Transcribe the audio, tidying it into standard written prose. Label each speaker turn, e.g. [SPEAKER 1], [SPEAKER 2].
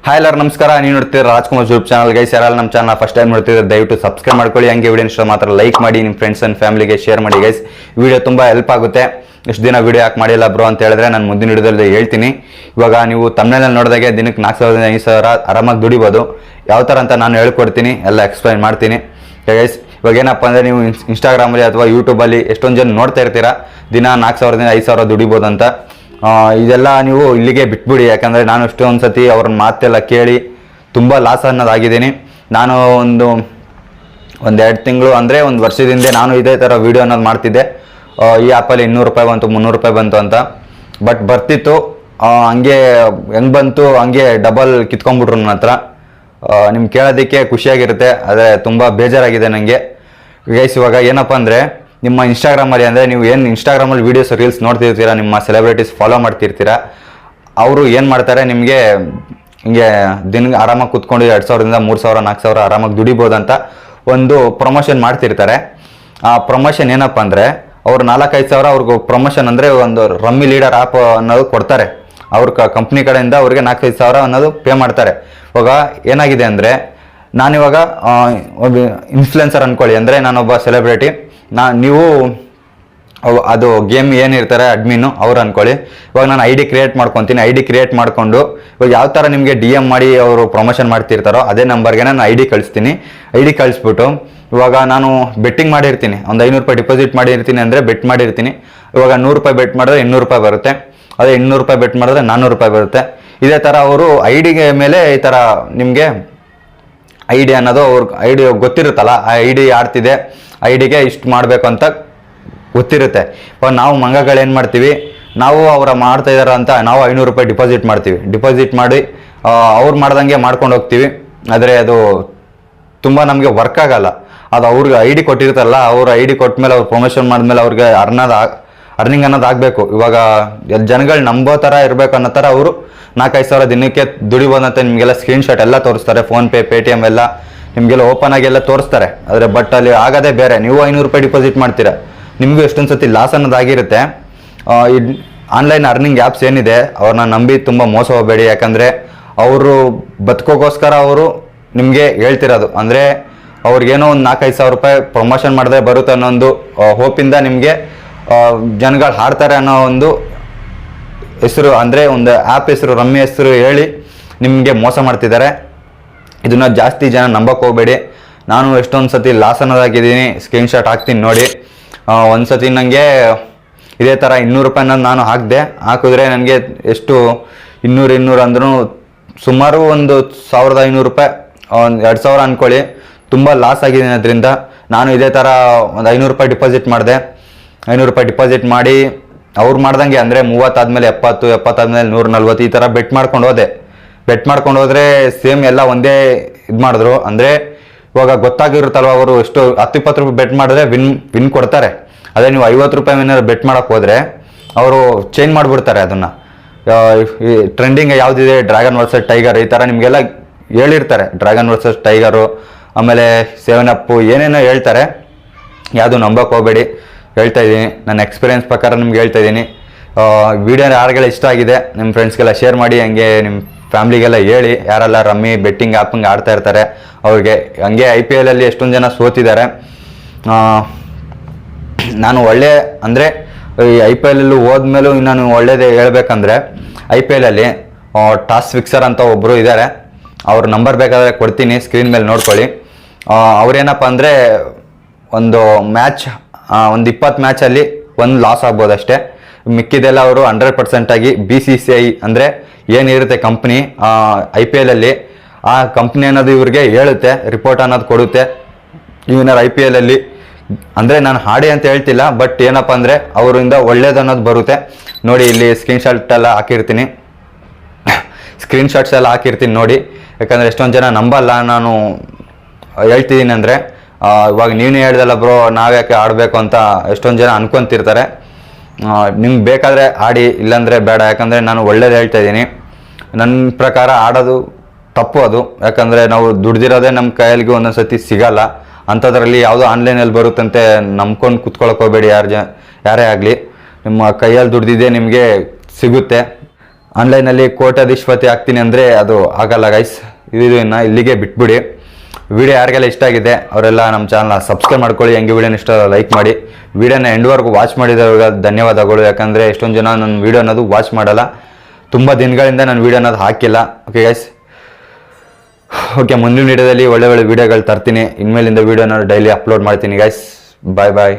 [SPEAKER 1] Hi ಎಲ್ಲರೂ ನಮಸ್ಕಾರ. ನೀವು ನೋಡ್ತೀರಾ ರಾಜ್ಕುಮಾರ್ ಯೂಟ್ಯೂಬ್ ಚಾನಲ್. ಗೈಸ್ ಯಾರಲ್ಲ ನಮ್ಮ ಚಾನಲ್ ಫಸ್ಟ್ ಟೈಮ್ ನೋಡ್ತಿದ್ರೆ ದಯವಿಟ್ಟು ಸಬ್ಸ್ಕ್ರೈಬ್ ಮಾಡ್ಕೊಳ್ಳಿ. ಹಂಗೆ ವಿಡಿಯೋ ಇಷ್ಟ ಮಾತ್ರ ಲೈಕ್ ಮಾಡಿ, ನಿಮ್ಮ ಫ್ರೆಂಡ್ಸ್ ಅಂಡ್ ಫ್ಯಾಮಿಲಿಗೆ ಶೇರ್ ಮಾಡಿ. ಗೈಸ್ ವಿಡಿಯೋ ತುಂಬ ಹೆಲ್ಪ್ ಆಗುತ್ತೆ. ಇಷ್ಟು ದಿನ ವಿಡಿಯೋ ಯಾಕೆ ಮಾಡಿಲ್ಲ ಬ್ರೋ ಅಂತ ಹೇಳಿದ್ರೆ ನಾನು ಮುಂದಿನ ವಿಡಿಯೋದಲ್ಲಿ ಹೇಳ್ತೀನಿ. ಇವಾಗ ನೀವು ತಮಿಳ್ನಲ್ಲಿ ನೋಡಿದಾಗೆ ದಿನಕ್ಕೆ 4,000 5,000 ಆರಾಮಾಗಿ ದುಡಿಬೋದು. ಯಾವ ಥರ ಅಂತ ನಾನು ಹೇಳ್ಕೊಡ್ತೀನಿ, ಎಲ್ಲ ಎಕ್ಸ್ಪ್ಲೈನ್ ಮಾಡ್ತೀನಿ. ಗೈಸ್ ಇವಾಗ ಏನಪ್ಪ ಅಂದರೆ ನೀವು ಇನ್ಸ್ಟಾಗ್ರಾಮಲ್ಲಿ ಅಥವಾ ಯೂಟ್ಯೂಬಲ್ಲಿ ಎಷ್ಟೊಂದು ಜನ ನೋಡ್ತಾ ಇರ್ತೀರಾ ದಿನ 4,000 5,000 ದುಡಿಬೋದು ಅಂತ. ಇದೆಲ್ಲ ನೀವು ಇಲ್ಲಿಗೆ ಬಿಟ್ಬಿಡಿ. ಯಾಕಂದರೆ ನಾನು ಎಷ್ಟೊಂದು ಸತಿ ಅವ್ರನ್ನ ಮಾತೆಲ್ಲ ಕೇಳಿ ತುಂಬ ಲಾಸ್ ಅನ್ನೋದಾಗಿದ್ದೀನಿ. ನಾನು ಒಂದು 2 ತಿಂಗಳು ಅಂದರೆ ಒಂದು ವರ್ಷದಿಂದ ನಾನು ಇದೇ ಥರ ವೀಡಿಯೋ ಅನ್ನೋದು ಮಾಡ್ತಿದ್ದೆ. ಈ ಆ್ಯಪಲ್ಲಿ 200 ರೂಪಾಯಿ ಬಂತು, 300 ರೂಪಾಯಿ ಬಂತು ಅಂತ. ಬಟ್ ಬರ್ತಿತ್ತು, ಹಂಗೆ ಹೆಂಗೆ ಬಂತು ಹಂಗೆ ಡಬಲ್ ಕಿತ್ಕೊಂಡ್ಬಿಟ್ರು ನನ್ನ ಹತ್ರ. ನಿಮ್ಗೆ ಕೇಳೋದಕ್ಕೆ ಖುಷಿಯಾಗಿರುತ್ತೆ, ಆದರೆ ತುಂಬ ಬೇಜಾರಾಗಿದೆ ನನಗೆ. ಗೈಸ್ ಇವಾಗ ಏನಪ್ಪ ಅಂದರೆ ನಿಮ್ಮ ಇನ್ಸ್ಟಾಗ್ರಾಮಲ್ಲಿ ಅಂದರೆ ನೀವು ಏನು ಇನ್ಸ್ಟಾಗ್ರಾಮಲ್ಲಿ ವೀಡಿಯೋಸ್ ರೀಲ್ಸ್ ನೋಡ್ತಿರ್ತೀರ, ನಿಮ್ಮ ಸೆಲೆಬ್ರಿಟೀಸ್ ಫಾಲೋ ಮಾಡ್ತಿರ್ತೀರ, ಅವರು ಏನು ಮಾಡ್ತಾರೆ ನಿಮಗೆ ಹಿಂಗೆ ದಿನಕ್ಕೆ ಆರಾಮಾಗಿ ಕೂತ್ಕೊಂಡು 2,000 3,000 4,000 ಆರಾಮಾಗಿ ದುಡಿಬೋದಂತ ಒಂದು ಪ್ರಮೋಷನ್ ಮಾಡ್ತಿರ್ತಾರೆ. ಆ ಪ್ರಮೋಷನ್ ಏನಪ್ಪ ಅಂದರೆ ಅವರು 4-5 ಸಾವಿರ ಅವ್ರಿಗೆ ಪ್ರಮೋಷನ್ ಅಂದರೆ ಒಂದು ರಮ್ಮಿ ಲೀಡರ್ ಆ್ಯಪ್ ಅನ್ನೋದು ಕೊಡ್ತಾರೆ. ಅವ್ರ ಕಂಪ್ನಿ ಕಡೆಯಿಂದ ಅವ್ರಿಗೆ 4-5 ಸಾವಿರ ಅನ್ನೋದು ಪೇ ಮಾಡ್ತಾರೆ. ಇವಾಗ ಏನಾಗಿದೆ ಅಂದರೆ ನಾನಿವಾಗ ಇನ್ಫ್ಲುಯೆನ್ಸರ್ ಅಂದ್ಕೊಳ್ಳಿ, ಅಂದರೆ ನಾನೊಬ್ಬ ಸೆಲೆಬ್ರಿಟಿ, ನೀವು ಅದು ಗೇಮ್ ಏನಿರ್ತಾರೆ ಅಡ್ಮಿನ್ನು ಅವ್ರು ಅಂದ್ಕೊಳ್ಳಿ. ಇವಾಗ ನಾನು ಐ ಡಿ ಕ್ರಿಯೇಟ್ ಮಾಡ್ಕೊತೀನಿ. ಐ ಡಿ ಕ್ರಿಯೇಟ್ ಮಾಡಿಕೊಂಡು ಇವಾಗ ಯಾವ ಥರ ನಿಮಗೆ ಡಿ ಎಮ್ ಮಾಡಿ ಅವರು ಪ್ರಮೋಷನ್ ಮಾಡ್ತಿರ್ತಾರೋ ಅದೇ ನಂಬರ್ಗೆ ನಾನು ಐ ಡಿ ಕಳಿಸ್ತೀನಿ. ಐ ಡಿ ಕಳಿಸ್ಬಿಟ್ಟು ಇವಾಗ ನಾನು ಬೆಟ್ಟಿಂಗ್ ಮಾಡಿರ್ತೀನಿ, ಒಂದು 500 ರೂಪಾಯಿ ಡಿಪಾಸಿಟ್ ಮಾಡಿರ್ತೀನಿ ಅಂದರೆ ಬೆಟ್ ಮಾಡಿರ್ತೀನಿ. ಇವಾಗ 100 ರೂಪಾಯಿ ಬೆಟ್ ಮಾಡಿದ್ರೆ 200 ರೂಪಾಯಿ ಬರುತ್ತೆ. ಅದೇ 800 ರೂಪಾಯಿ ಬೆಟ್ ಮಾಡಿದ್ರೆ 400 ರೂಪಾಯಿ ಬರುತ್ತೆ. ಇದೇ ಥರ ಅವರು ಐ ಡಿಗೆ ಮೇಲೆ ಈ ಥರ ನಿಮಗೆ ಐ ಡಿ ಅನ್ನೋದು ಐ ಡಿ ಗೊತ್ತಿರುತ್ತಲ್ಲ, ಆ ಐ ಡಿ ಆಡ್ತಿದೆ, ಐ ಡಿಗೆ ಇಷ್ಟು ಮಾಡಬೇಕು ಅಂತ ಗೊತ್ತಿರುತ್ತೆ. ಇವಾಗ ನಾವು ಮಂಗಗಳೇನು ಮಾಡ್ತೀವಿ, ನಾವು ಅವರ ಮಾಡ್ತಾ ಇದ್ದಾರೆ ಅಂತ ನಾವು 500 ರೂಪಾಯಿ ಡಿಪಾಸಿಟ್ ಮಾಡ್ತೀವಿ. ಡಿಪಾಸಿಟ್ ಮಾಡಿ ಅವ್ರು ಮಾಡ್ದಂಗೆ ಮಾಡ್ಕೊಂಡು ಹೋಗ್ತೀವಿ. ಆದರೆ ಅದು ತುಂಬ ನಮಗೆ ವರ್ಕ್ ಆಗಲ್ಲ. ಅದು ಅವ್ರಿಗೆ ಐ ಡಿ ಕೊಟ್ಟಿರುತ್ತಲ್ಲ, ಅವ್ರು ಐ ಡಿ ಕೊಟ್ಟ ಅವ್ರು ಪ್ರಮೋಷನ್ ಮಾಡಿದ್ಮೇಲೆ ಅವ್ರಿಗೆ ಅರ್ನಿಂಗ್ ಅನ್ನೋದು ಆಗಬೇಕು. ಇವಾಗ ಜನಗಳು ನಂಬೋ ಥರ ಇರಬೇಕು ಅನ್ನೋ ಥರ ಅವರು 4-5 ಸಾವಿರ ದಿನಕ್ಕೆ ದುಡಿಬೋದಂತ ನಿಮಗೆಲ್ಲ ಸ್ಕ್ರೀನ್ಶಾಟ್ ಎಲ್ಲ ತೋರಿಸ್ತಾರೆ. ಫೋನ್ಪೇ, ಪೇಟಿಎಮ್ ಎಲ್ಲ ನಿಮಗೆಲ್ಲ ಓಪನ್ ಆಗಿ ಎಲ್ಲ ತೋರಿಸ್ತಾರೆ. ಆದರೆ ಬಟ್ ಅಲ್ಲಿ ಆಗೋದೇ ಬೇರೆ. ನೀವು 500 ರೂಪಾಯಿ ಡಿಪಾಸಿಟ್ ಮಾಡ್ತೀರಾ, ನಿಮಗೂ ಎಷ್ಟೊಂದು ಸತಿ ಲಾಸ್ ಅನ್ನೋದಾಗಿರುತ್ತೆ. ಈ ಆನ್ಲೈನ್ ಅರ್ನಿಂಗ್ ಆ್ಯಪ್ಸ್ ಏನಿದೆ ಅವ್ರನ್ನ ನಂಬಿ ತುಂಬ ಮೋಸ ಹೋಗಬೇಡಿ. ಯಾಕಂದರೆ ಅವರು ಬದುಕೋಗೋಸ್ಕರ ಅವರು ನಿಮಗೆ ಹೇಳ್ತಿರೋದು, ಅಂದರೆ ಅವ್ರಿಗೇನೋ ಒಂದು 4-5 ಸಾವಿರ ರೂಪಾಯಿ ಪ್ರಮೋಷನ್ ಮಾಡಿದ್ರೆ ಬರುತ್ತೆ ಅನ್ನೋ ಒಂದು ಹೋಪಿಂದ ನಿಮಗೆ ಜನಗಳು ಹಾಡ್ತಾರೆ ಅನ್ನೋ ಒಂದು ಹೆಸರು, ಅಂದರೆ ಒಂದು ಆ್ಯಪ್ ಹೆಸರು, ರಮ್ಮಿ ಹೆಸರು ಹೇಳಿ ನಿಮಗೆ ಮೋಸ ಮಾಡ್ತಿದ್ದಾರೆ. ಇದನ್ನು ಜಾಸ್ತಿ ಜನ ನಂಬಕ್ಕೆ ಹೋಗಬೇಡಿ. ನಾನು ಎಷ್ಟೊಂದು ಸತಿ ಲಾಸ್ ಅನ್ನೋದಾಗಿದ್ದೀನಿ, ಸ್ಕ್ರೀನ್ಶಾಟ್ ಹಾಕ್ತೀನಿ ನೋಡಿ. ಒಂದು ಸತಿ ನನಗೆ ಇದೇ ಥರ 200 ರೂಪಾಯಿನ ನಾನು ಹಾಕಿದ್ರೆ ನನಗೆ ಎಷ್ಟು 200 ಅಂದ್ರೂ ಸುಮಾರು ಒಂದು 1,500 ರೂಪಾಯಿ, ಒಂದು 2,000 ಅಂದ್ಕೊಳ್ಳಿ. ತುಂಬ ಲಾಸ್ ಆಗಿದ್ದೀನಿ. ಅದರಿಂದ ನಾನು ಇದೇ ಥರ ಒಂದು 500 ರೂಪಾಯಿ ಡಿಪಾಸಿಟ್ ಮಾಡಿದೆ. 500 ರೂಪಾಯಿ ಡಿಪಾಸಿಟ್ ಮಾಡಿ ಅವ್ರು ಮಾಡ್ದಂಗೆ, ಅಂದರೆ 30 ಆದಮೇಲೆ 70, 70 ಆದಮೇಲೆ 140 ಈ ಥರ ಬೆಟ್ ಮಾಡ್ಕೊಂಡು ಹೋದೆ. ಬೆಟ್ ಮಾಡ್ಕೊಂಡು ಹೋದರೆ ಸೇಮ್ ಎಲ್ಲ ಒಂದೇ ಇದು ಮಾಡಿದ್ರು. ಅಂದರೆ ಇವಾಗ ಗೊತ್ತಾಗಿರುತ್ತಲ್ವ, ಅವರು ಎಷ್ಟು 10-20 ರೂಪಾಯಿ ಬೆಟ್ ಮಾಡಿದ್ರೆ ವಿನ್ ಕೊಡ್ತಾರೆ. ಅದೇ ನೀವು 50 ರೂಪಾಯಿ ಏನಾದ್ರು ಬೆಟ್ ಮಾಡೋಕ್ಕೆ ಹೋದರೆ ಅವರು ಚೇಂಜ್ ಮಾಡಿಬಿಡ್ತಾರೆ ಅದನ್ನು. ಈ ಟ್ರೆಂಡಿಂಗ್ ಯಾವುದಿದೆ, ಡ್ರ್ಯಾಗನ್ ವರ್ಸಸ್ ಟೈಗರ್ ಈ ಥರ ನಿಮಗೆಲ್ಲ ಹೇಳಿರ್ತಾರೆ. ಡ್ರ್ಯಾಗನ್ ವರ್ಸಸ್ ಟೈಗರು, ಆಮೇಲೆ 7 ಅಪ್ ಏನೇನೋ ಹೇಳ್ತಾರೆ. ಯಾವುದು ನಂಬಕ್ಕೆ ಹೋಗಬೇಡಿ, ಹೇಳ್ತಾ ಇದ್ದೀನಿ. ನನ್ನ ಎಕ್ಸ್ಪೀರಿಯನ್ಸ್ ಪ್ರಕಾರ ನಿಮ್ಗೆ ಹೇಳ್ತಾ ಇದ್ದೀನಿ. ವಿಡಿಯೋ ಯಾರಿಗೆಲ್ಲ ಇಷ್ಟ ಆಗಿದೆ ನಿಮ್ಮ ಫ್ರೆಂಡ್ಸ್ಗೆಲ್ಲ ಶೇರ್ ಮಾಡಿ. ಹಂಗೆ ನಿಮ್ಮ ಫ್ಯಾಮ್ಲಿಗೆಲ್ಲ ಹೇಳಿ, ಯಾರೆಲ್ಲ ರಮ್ಮಿ ಬೆಟ್ಟಿಂಗ್ ಆ್ಯಪಂಗೆ ಆಡ್ತಾ ಇರ್ತಾರೆ ಅವ್ರಿಗೆ. ಹಂಗೆ IPL ಅಲ್ಲಿ ಎಷ್ಟೊಂದು ಜನ ಸೋತಿದ್ದಾರೆ. ನಾನು ಅಂದರೆ ಈ IPL ಹೋದ್ಮೇಲೂ ನಾನು ಒಳ್ಳೇದೇ ಹೇಳ್ಬೇಕಂದ್ರೆ, IPL ಅಲ್ಲಿ ಟಾಸ್ ಫಿಕ್ಸರ್ ಅಂತ ಒಬ್ಬರು ಇದ್ದಾರೆ. ಅವ್ರ ನಂಬರ್ ಬೇಕಾದರೆ ಕೊಡ್ತೀನಿ, ಸ್ಕ್ರೀನ್ ಮೇಲೆ ನೋಡ್ಕೊಳ್ಳಿ. ಅವ್ರೇನಪ್ಪ ಅಂದರೆ ಒಂದು 20 ಮ್ಯಾಚಲ್ಲಿ ಒಂದು ಲಾಸ್ ಆಗ್ಬೋದು ಅಷ್ಟೇ. ಮಿಕ್ಕಿದೆಲ್ಲ ಅವರು 100% ಆಗಿ BCCI ಅಂದರೆ ಏನಿರುತ್ತೆ ಕಂಪ್ನಿ IPL ಅಲ್ಲಿ, ಆ ಕಂಪ್ನಿ ಅನ್ನೋದು ಇವ್ರಿಗೆ ಹೇಳುತ್ತೆ, ರಿಪೋರ್ಟ್ ಅನ್ನೋದು ಕೊಡುತ್ತೆ. ಇವನಾರು IPL ಅಲ್ಲಿ ಅಂದರೆ ನಾನು ಹಾಡಿ ಅಂತ ಹೇಳ್ತಿಲ್ಲ, ಬಟ್ ಏನಪ್ಪ ಅಂದರೆ ಅವರಿಂದ ಒಳ್ಳೇದು ಅನ್ನೋದು ಬರುತ್ತೆ. ನೋಡಿ ಇಲ್ಲಿ ಸ್ಕ್ರೀನ್ಶಾಟ್ಸ್ ಎಲ್ಲ ಹಾಕಿರ್ತೀನಿ ನೋಡಿ. ಯಾಕಂದರೆ ಎಷ್ಟೊಂದು ಜನ ನಂಬಲ್ಲ ನಾನು ಹೇಳ್ತಿದ್ದೀನಿ ಅಂದರೆ. ಇವಾಗ ನೀವೇ ಹೇಳ್ದಲ್ಲ ಬ್ರೋ ನಾವ್ಯಾಕೆ ಆಡಬೇಕು ಅಂತ ಎಷ್ಟೊಂದು ಜನ ಅನ್ಕೊತಿರ್ತಾರೆ. ನಿಮ್ಗೆ ಬೇಕಾದರೆ ಆಡಿ, ಇಲ್ಲಾಂದರೆ ಬೇಡ. ಯಾಕಂದರೆ ನಾನು ಒಳ್ಳೇದು ಹೇಳ್ತಾ ಇದ್ದೀನಿ. ನನ್ನ ಪ್ರಕಾರ ಆಡೋದು ತಪ್ಪು ಅದು. ಯಾಕಂದರೆ ನಾವು ದುಡ್ದಿರೋದೇ ನಮ್ಮ ಕೈಯಲ್ಲಿಗೆ ಒಂದೊಂದು ಸತಿ ಸಿಗಲ್ಲ. ಅಂಥದ್ರಲ್ಲಿ ಯಾವುದೋ ಆನ್ಲೈನಲ್ಲಿ ಬರುತ್ತಂತೆ ನಂಬ್ಕೊಂಡು ಕುತ್ಕೊಳಕ್ಕೆ ಹೋಗಬೇಡಿ. ಯಾರೇ ಆಗಲಿ, ನಿಮ್ಮ ಕೈಯಲ್ಲಿ ದುಡ್ದಿದ್ದೇ ನಿಮಗೆ ಸಿಗುತ್ತೆ. ಆನ್ಲೈನಲ್ಲಿ ಕೋಟ್ಯಾಧೀಶ್ವತಿ ಆಗ್ತೀನಿ ಅಂದರೆ ಅದು ಆಗಲ್ಲ ಗೈಸ್. ಇದು ಇನ್ನು ಇಲ್ಲಿಗೆ ಬಿಟ್ಬಿಡಿ. ವಿಡಿಯೋ ಯಾರಿಗೆಲ್ಲ ಇಷ್ಟ ಆಗಿದೆ ಅವರೆಲ್ಲ ನಮ್ಮ ಚಾನಲ್ನ ಸಬ್ಸ್ಕ್ರೈಬ್ ಮಾಡ್ಕೊಳ್ಳಿ. ಹಂಗೆ ವಿಡಿಯೋನ ಇಷ್ಟ ಲೈಕ್ ಮಾಡಿ. ವಿಡಿಯೋನ ಎಂಡ್ವರೆಗೂ ವಾಚ್ ಮಾಡಿದವ್ರಿಗೆ ಧನ್ಯವಾದಗಳು. ಯಾಕಂದರೆ ಎಷ್ಟೊಂದು ಜನ ನನ್ನ ವಿಡಿಯೋ ಅನ್ನೋದು ವಾಚ್ ಮಾಡಲ್ಲ. ತುಂಬ ದಿನಗಳಿಂದ ನಾನು ವಿಡಿಯೋ ಅನ್ನೋದು ಹಾಕಿಲ್ಲ. ಓಕೆ ಗೈಸ್, ಓಕೆ, ಮುಂದಿನ ವಿಡಿಯೋದಲ್ಲಿ ಒಳ್ಳೆ ಒಳ್ಳೆ ವಿಡಿಯೋಗಳು ತರ್ತೀನಿ. ಇನ್ಮೇಲಿಂದ ವಿಡಿಯೋನ ಡೈಲಿ ಅಪ್ಲೋಡ್ ಮಾಡ್ತೀನಿ ಗೈಸ್. ಬಾಯ್ ಬಾಯ್.